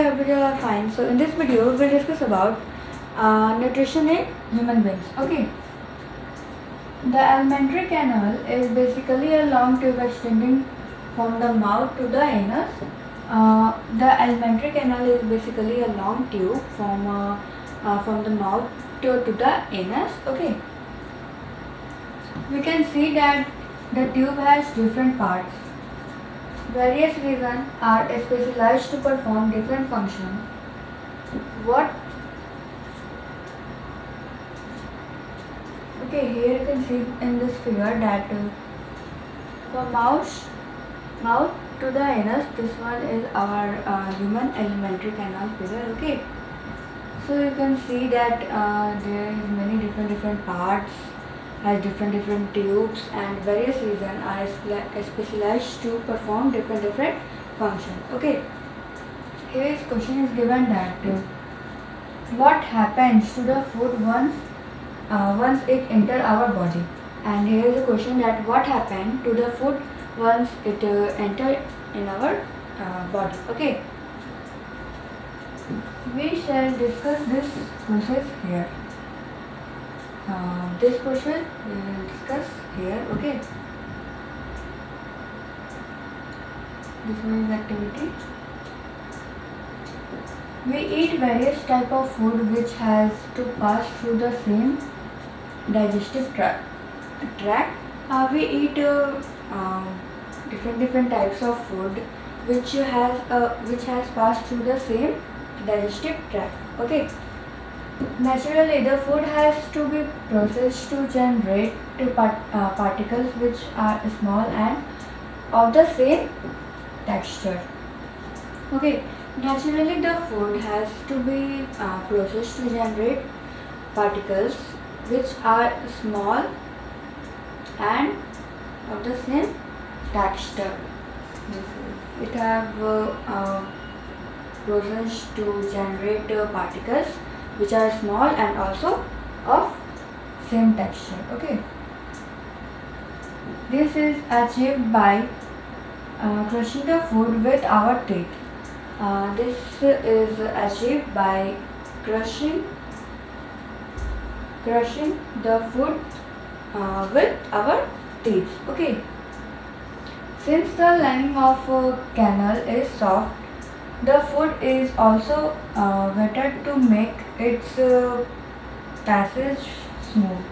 I hope you all are fine. So in this video we'll discuss about nutrition in human beings. Okay. The alimentary canal is basically a long tube extending from the mouth to the anus. The alimentary canal is basically a long tube from the mouth to the anus. Okay. We can see that the tube has different parts. Various regions are specialized to perform different functions. Here you can see in this figure that from mouth to the anus, this one is our human alimentary canal figure. Okay, so you can see that there is many different parts, has different tubes, and various regions are specialized to perform different functions. Okay, here is question is given that what happens to the food once it enter our body, and here is a question that what happened to the food once it enter in our body. Okay, we shall discuss this process here. This question we will discuss here. Okay, this one is activity. We eat various type of food which has to pass through the same digestive tract. We eat different types of food which has passed through the same digestive tract. Okay. Naturally, the food has to be processed to generate particles which are small and of the same texture. Okay. Naturally, the food has to be processed to generate particles which are small and of the same texture. It have processed to generate particles which are small and also of same texture. Okay. This is achieved by crushing the food with our teeth. This is achieved by crushing the food with our teeth. Okay. Since the lining of canal is soft, the food is also wetted to make its passage smooth.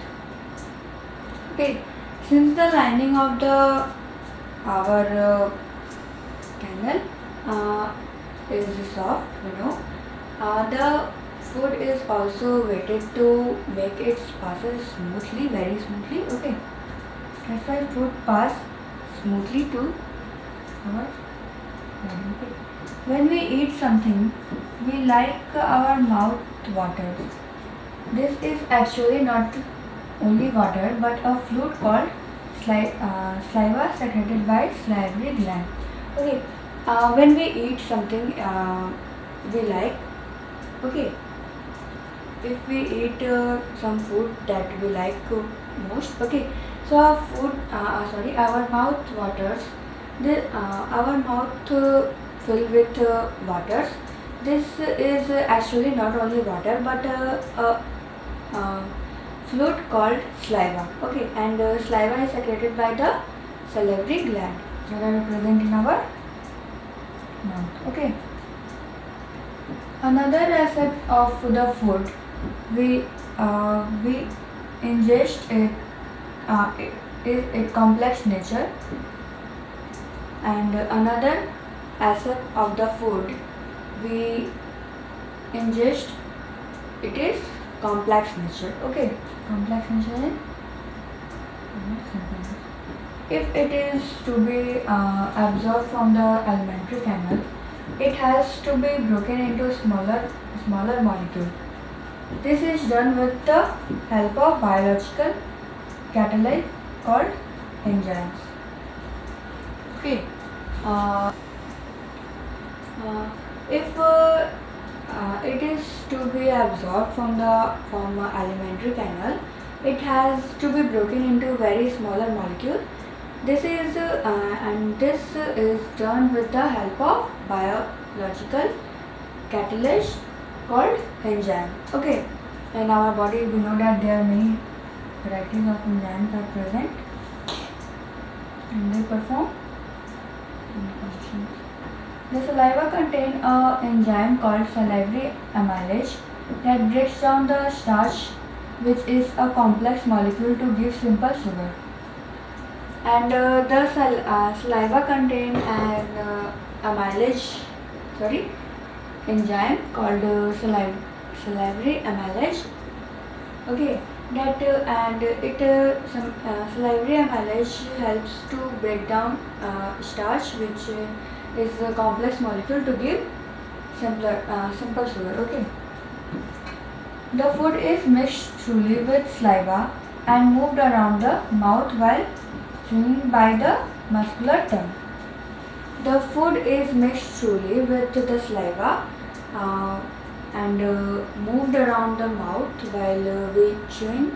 Okay. Since the lining of our canal is soft, the food is also wetted to make its passage very smoothly. Okay, that's why food pass smoothly to our body. When we eat something, we like our mouth waters. This is actually not only water but a fluid called saliva secreted by salivary gland. Okay. When we eat something we like, okay, if we eat some food that we like most, okay, so our mouth waters, our mouth filled with waters. This is actually not only water but a fluid called saliva. Okay, and saliva is secreted by the salivary gland that are present in our mouth. Okay. Another aspect of the food we ingest is its complex nature, and another aspect of the food we ingest it is complex nature. Okay, complex nature is if it is to be absorbed from the alimentary canal, it has to be broken into smaller molecules. This is done with the help of biological catalyst called enzymes. Okay. If it is to be absorbed from alimentary canal, it has to be broken into very smaller molecule. This is done with the help of biological catalyst called enzyme. Okay, in our body we know that there are many varieties of enzymes are present and they perform functions. The saliva contains an enzyme called salivary amylase that breaks down the starch, which is a complex molecule, to give simple sugar. And the saliva contains an enzyme called salivary amylase. Okay, that and it salivary amylase helps to break down starch, which is a complex molecule, to give simple sugar. Okay, the food is mixed thoroughly with saliva and moved around the mouth while chewing by the muscular tongue. The food is mixed thoroughly with the saliva and moved around the mouth while we chewing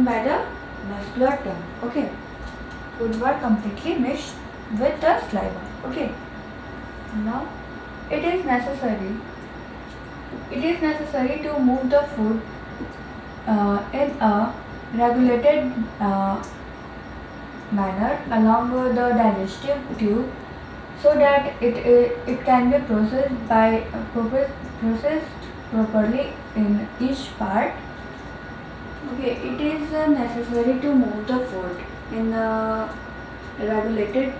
by the muscular tongue. Okay, foods were completely mixed with the saliva. Okay, now it is necessary to move the food in a regulated manner along the digestive tube, so that it can be processed properly in each part. Okay, it is necessary to move the food in a regulated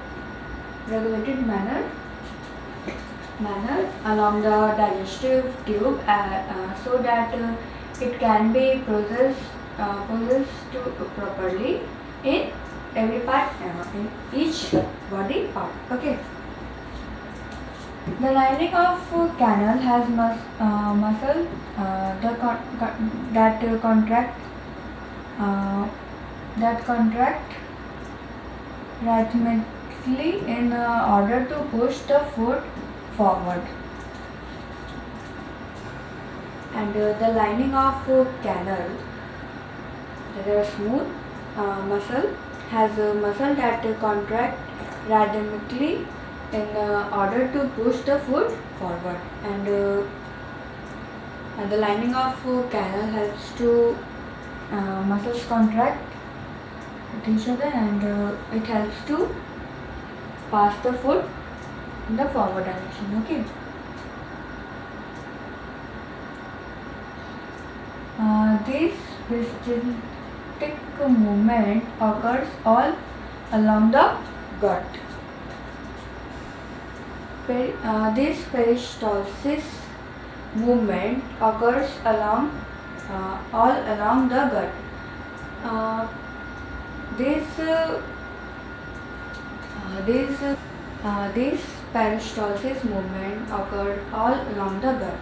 manner along the digestive tube, so that it can be processed properly in every part, in each body part. Okay, the lining of canal has muscle that contract rhythmically in order to push the food forward. And the lining of canal, the smooth muscle, has a muscle that contract rhythmically in order to push the food forward. And the lining of canal helps to muscles contract with each other, and it helps to pass the food in the forward direction. Okay. This peristaltic movement occurs all along the gut. This peristalsis movement occurs all along the gut. This peristalsis movement occurs all along the gut.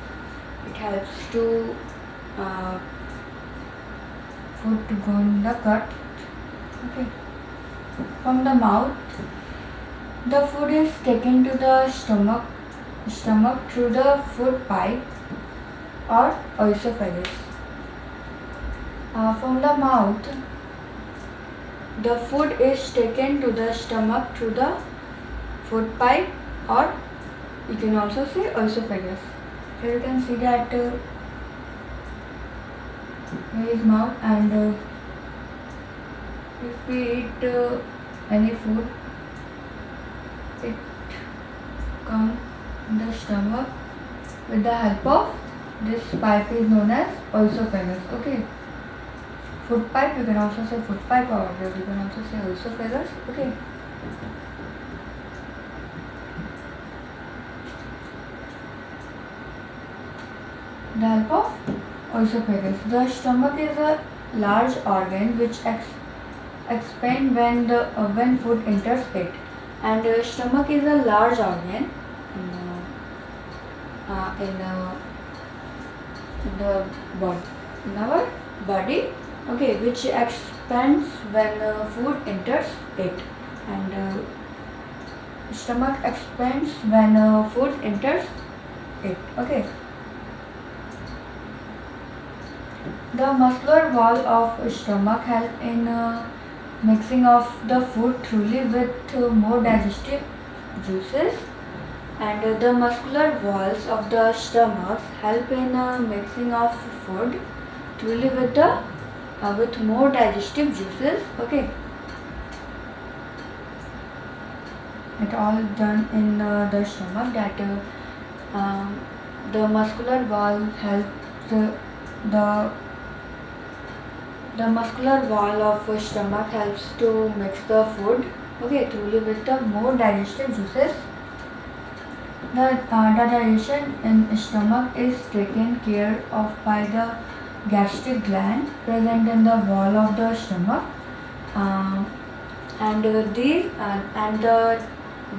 It helps to food to go in the gut. Okay. From the mouth, the food is taken to the stomach through the food pipe or esophagus. From the mouth, the food is taken to the stomach through the food pipe, or you can also say esophagus. Here you can see that here is mouth, and if we eat any food, it comes in the stomach with the help of this pipe, is known as esophagus. Okay, food pipe, you can also say food pipe, or you can also say esophagus. Okay. The help of esophagus. The stomach is a large organ which expands when food enters it, and stomach is a large organ in the body, in our body. Okay, which expands when food enters it, and stomach expands when food enters it. Okay. The muscular wall of stomach help in mixing of the food thoroughly with more digestive juices, and the muscular walls of the stomach help in mixing of food truly with the with more digestive juices. Okay, it all done in the stomach that the muscular wall helps the the muscular wall of stomach helps to mix the food, okay, truly with the more digestive juices. The digestion in stomach is taken care of by the gastric gland present in the wall of the stomach, um, and the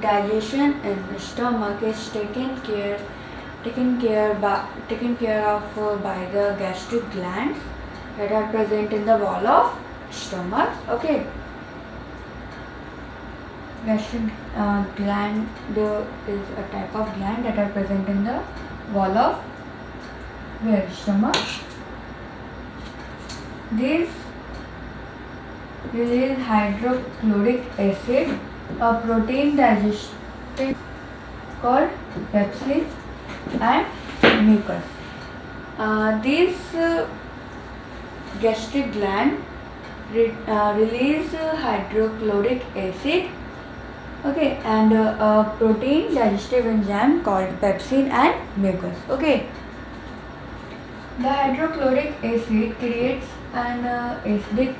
digestion in the stomach is taken care of by the gastric glands that are present in the wall of stomach. Okay, gastric gland is a type of gland that are present in the wall of where stomach. These release hydrochloric acid, a protein digestive called pepsin, and mucus. These gastric gland release hydrochloric acid, okay, and a protein digestive enzyme called pepsin and mucus. Okay, the hydrochloric acid creates an acidic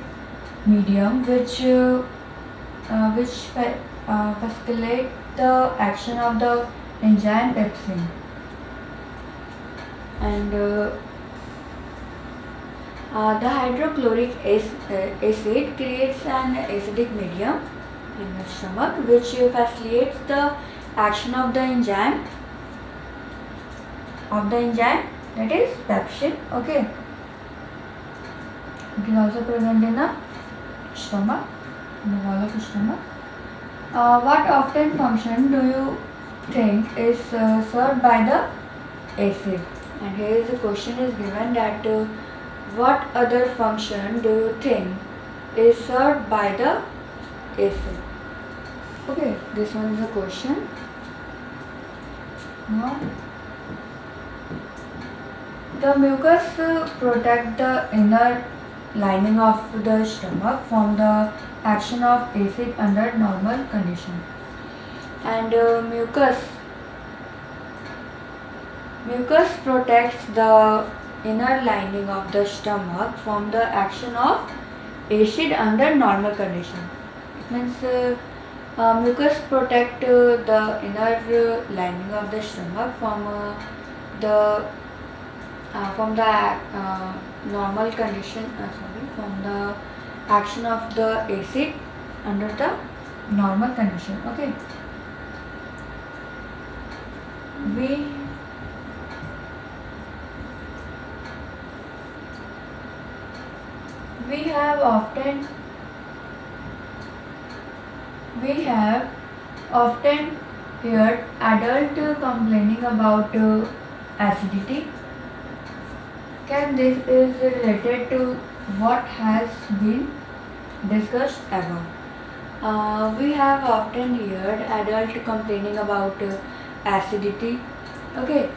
medium which facilitate the action of the enzyme pepsin, and the hydrochloric acid creates an acidic medium in the stomach which facilitates the action of the enzyme that is pepsin. Okay, it is also present in the stomach, in the wall of the stomach. What often function do you think is served by the acid? And here is the question is given that what other function do you think is served by the acid? Okay, this one is a question. Now, the mucus protect the inner lining of the stomach from the action of acid under normal condition, and mucus protects the inner lining of the stomach from the action of acid under normal condition. It means mucus protect the inner lining of the stomach the from the normal condition. From the action of the acid under the normal condition. Okay, we have often heard adult complaining about acidity. Can this is related to what has been discussed above? We have often heard adult complaining about acidity. Okay,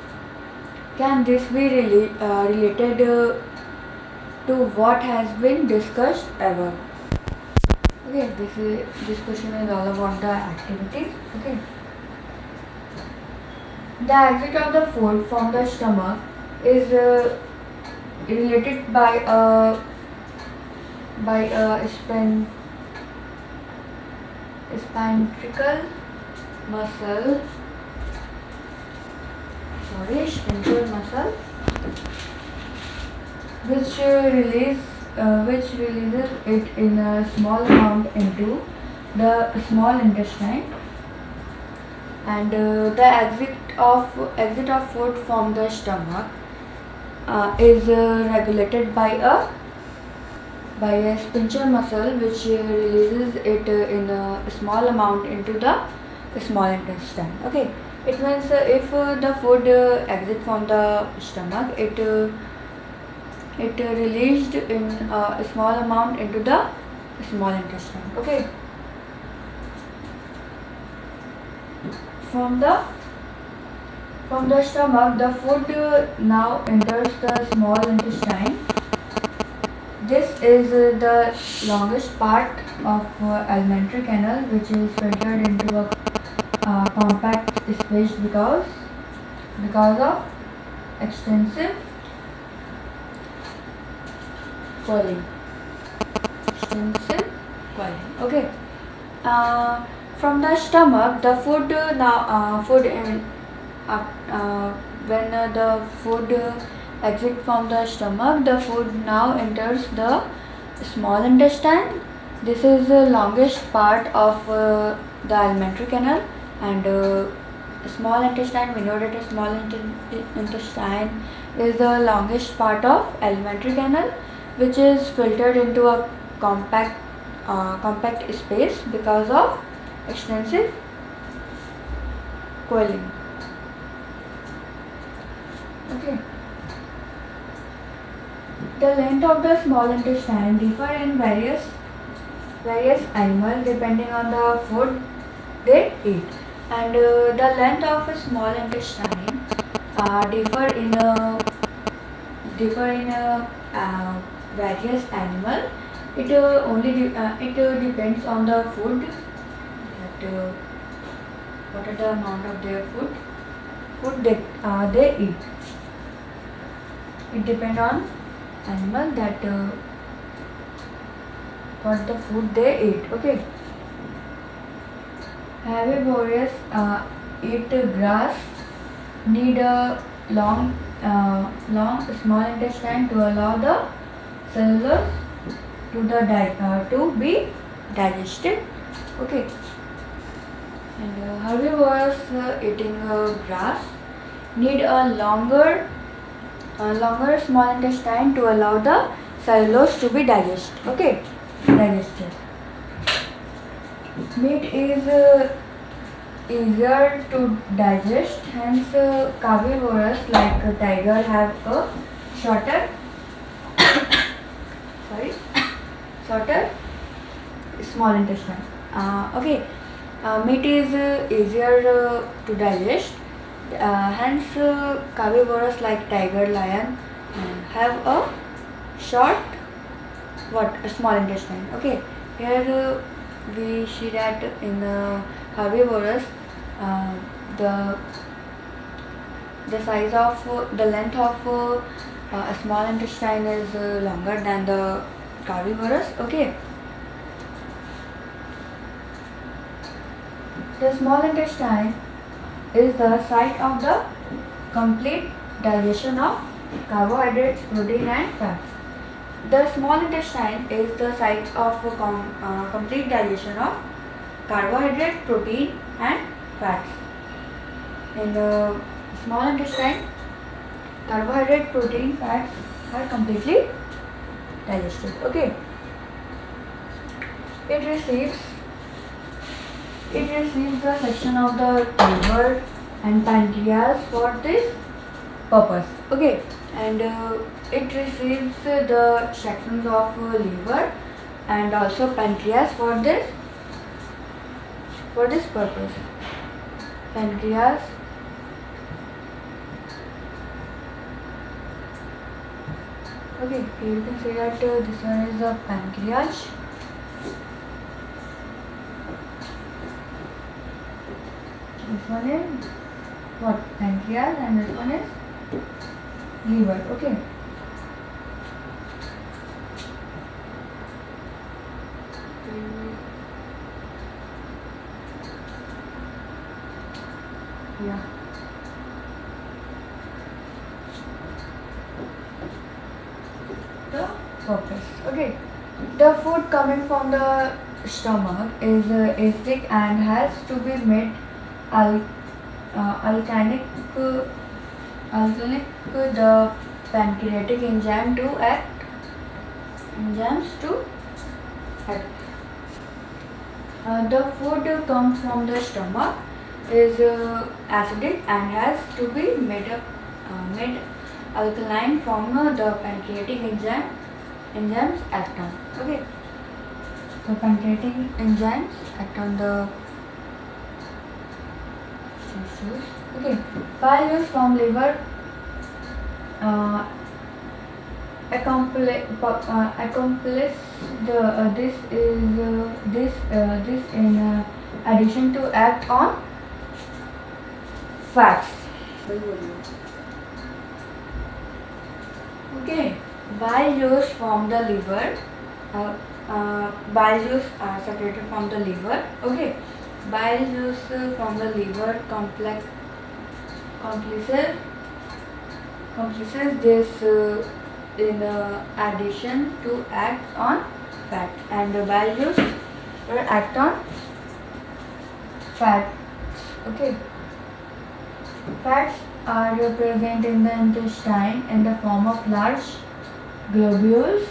can this be related to what has been discussed above? Okay, this question is all about the activities. Okay, the exit of the food from the stomach is related by a sphincter muscle. Sphincter muscle, which releases it in a small amount into the small intestine, and the exit of food from the stomach is regulated by a sphincter muscle which releases it in a small amount into the small intestine. Okay, it means if the food exit from the stomach, it released in a small amount into the small intestine. Okay, from the From the stomach, the food now enters the small intestine. This is the longest part of alimentary canal, which is filtered into a compact space because of extensive coiling. Extensive coiling. Okay. From the stomach, the food when the food exit from the stomach, the food now enters the small intestine. This is the longest part of the alimentary canal, and small intestine, we know that a small intestine is the longest part of alimentary canal, which is filtered into a compact space because of extensive coiling. Okay. The length of the small intestine differ in various animals depending on the food they eat, and the length of a small intestine differ in various animal. It depends on the food, that what are the amount of their food they eat. It depends on animal, that what the food they eat. Okay. Herbivorous eat grass, need a long small intestine to allow the cellulose to be digested. Okay. And herbivores eating grass need a longer small intestine to allow the cellulose to be digested. Okay, digested. Meat is easier to digest, hence carnivores like tiger have a shorter shorter small intestine. Okay, meat is easier to digest. Hence, carnivores like tiger, lion have a short a small intestine. Okay, here we see that in herbivores, the size of the length of a small intestine is longer than the carnivores. Okay. The small intestine is the site of the complete digestion of carbohydrates, protein and fats. The small intestine is the site of complete digestion of carbohydrate, protein and fats. In the small intestine, carbohydrate, protein, fats are completely digested. Okay. It receives the section of the liver and pancreas for this purpose. Okay, and it receives the sections of liver and also pancreas for this purpose. Pancreas okay, here you can see that this one is a pancreas. This one is pancreas, and this one is liver. Okay. Yeah. The purpose. Okay. The food coming from the stomach is acidic and has to be made alkalic. The pancreatic enzymes to act. The food comes from the stomach is acidic and has to be made alkaline from the pancreatic enzymes act on. Okay. So pancreatic enzymes act on the tissues. Okay. Bile from liver accomplish this in addition to act on fats. Okay, bile juice from the liver. Bile juice are separated from the liver. Okay, bile juice from the liver complices this in addition to act on fat, and bile juice will act on fat. Okay, fats are present in the intestine in the form of large globules,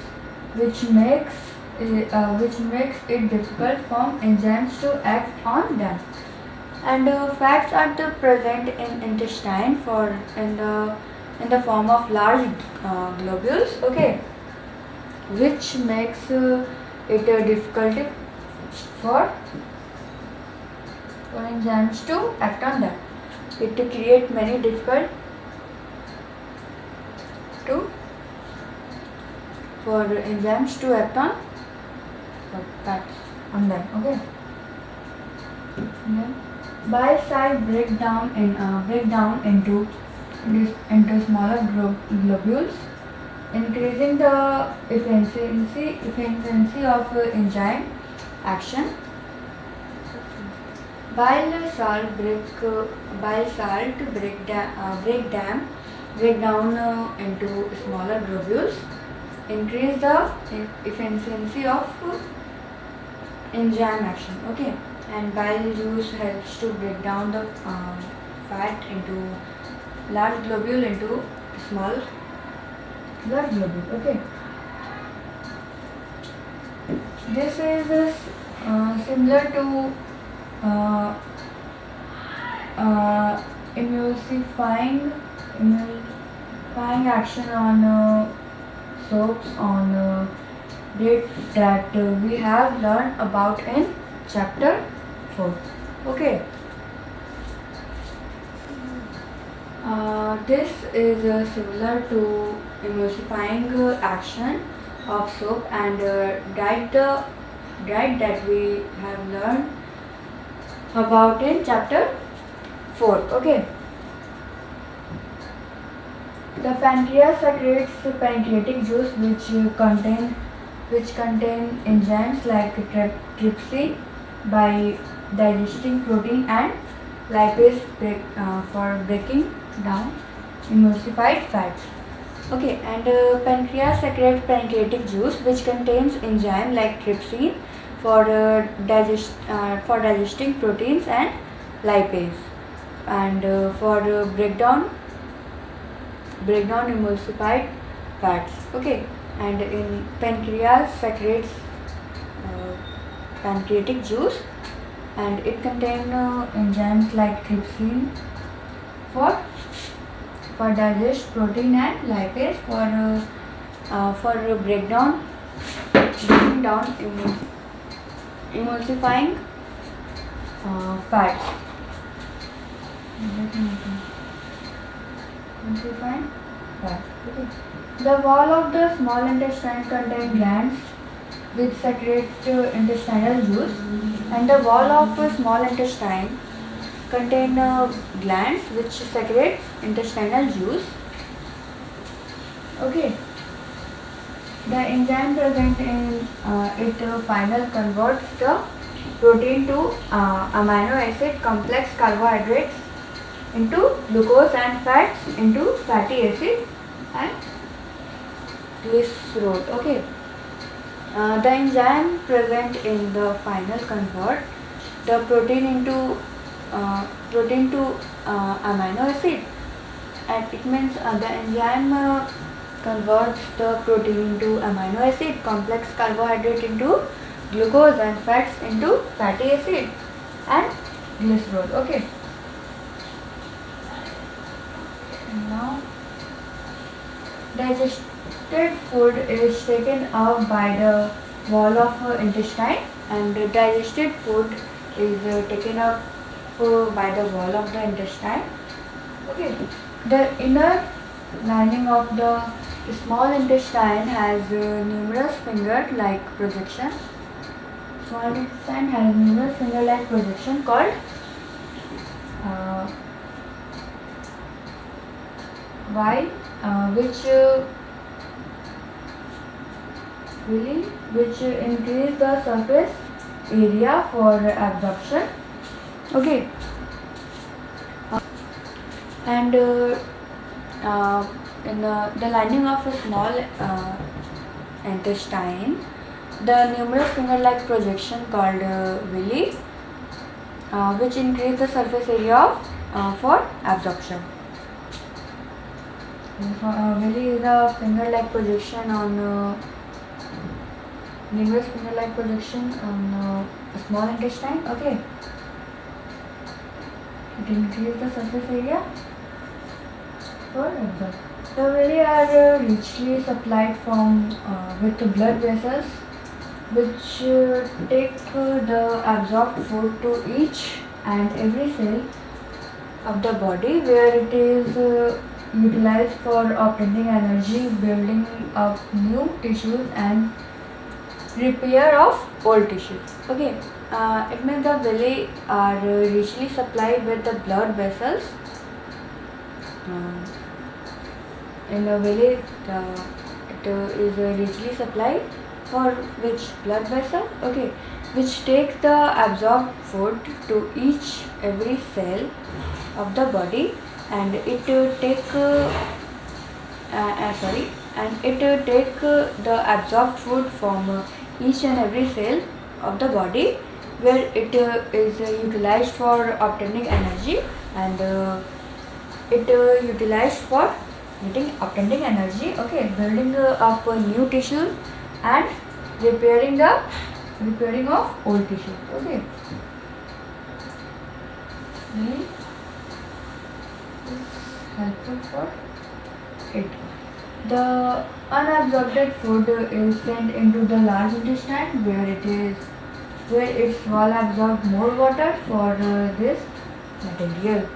which makes it difficult for enzymes to act on them. And fats are present in intestine in the form of large globules. Okay, which makes it difficult for enzymes to act on them. It creates many difficult for enzymes to act on fats on them. Okay. Then bile salts break down into smaller globules, increasing the efficiency of enzyme action. Bile salt break down into smaller globules, increase the efficiency of enzyme action. Okay, and bile juice helps to break down the fat into large globule into small blood globule. Okay, this is similar to emulsifying action on soaps on that we have learned about in chapter 4. Okay. This is similar to emulsifying action of soap and diet that we have learned about in chapter 4. Okay. The pancreas secretes pancreatic juice which contain enzymes like trypsin by digesting protein and lipase for breaking down emulsified fats. Okay, and pancreas secretes pancreatic juice which contains enzyme like trypsin for digesting proteins and lipase, and for breakdown emulsified fats. Okay, and in pancreas secretes pancreatic juice, and it contains enzymes like trypsin for digest protein and lipase for breaking down emulsifying fats. Emulsifying fats. Okay. The wall of the small intestine contains glands which secrete intestinal juice, and the wall of the small intestine contain glands which secretes intestinal juice. Okay. The enzyme present in it final converts the protein to amino acid complex carbohydrates into glucose and fats into fatty acid and glycerol. Okay. The enzyme present in the final convert the protein to amino acid, and it means the enzyme converts the protein into amino acid, complex carbohydrate into glucose and fats into fatty acid and glycerol. Okay. And now digested food is taken up by the wall of intestine, and digested food is taken up by the wall of the intestine, Okay, the inner lining of the small intestine has numerous finger-like projection. Small intestine has numerous finger-like projection called uh, villi, which increase the surface area for absorption. Okay, and in the lining of a small intestine, the numerous finger-like projection called villi, which increase the surface area for absorption. Villi is a finger-like projection on numerous finger-like projection on a small intestine. Okay, it increases the surface area for absorption. The villi are richly supplied with the blood vessels, which take the absorbed food to each and every cell of the body, where it is utilized for obtaining energy, building up new tissues, and repair of old tissues. Okay, it means the villi are richly supplied with the blood vessels. In the villi, it is richly supplied for which blood vessel? Okay, which takes the absorbed food to each every cell of the body, and it take the absorbed food from each and every cell of the body, where it is utilized for obtaining energy, and it utilized for obtaining energy. Okay, building up new tissue and repairing of old tissue. Okay, really helpful for it. The unabsorbed food is sent into the large intestine, where it will absorb more water for this material,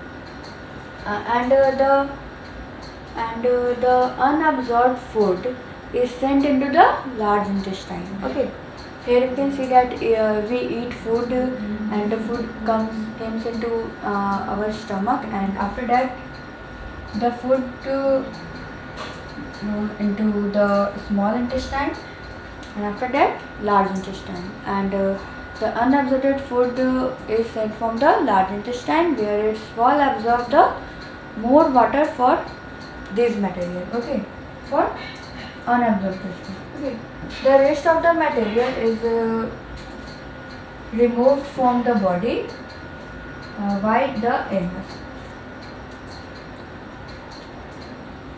and the unabsorbed food is sent into the large intestine. Okay, here you can see that we eat food, and the food comes into our stomach, and after that the food into the small intestine, and after that large intestine, and the unabsorbed food is sent from the large intestine, where it will absorb the more water for this material. Okay, for unabsorbed food. Okay, the rest of the material is removed from the body by the anus.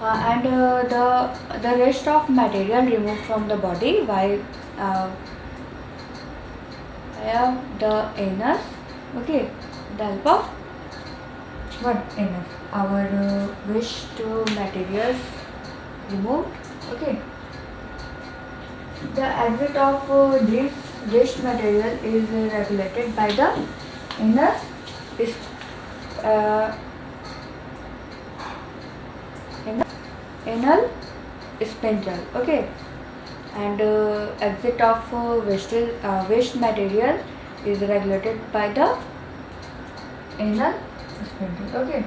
And the rest of material removed from the body by the anus. Okay, the help of what anus? Our waste materials removed. Okay, the exit of this waste material is regulated by the anus. Is anal sphincter. Okay, and exit of waste material is regulated by the anal sphincter. Okay,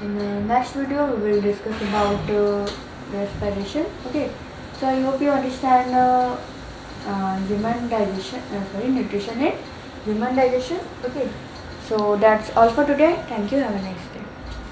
in the next video we will discuss about respiration. Okay, so I hope you understand human digestion, nutrition in human digestion. Okay, so that's all for today. Thank you. Have a nice day.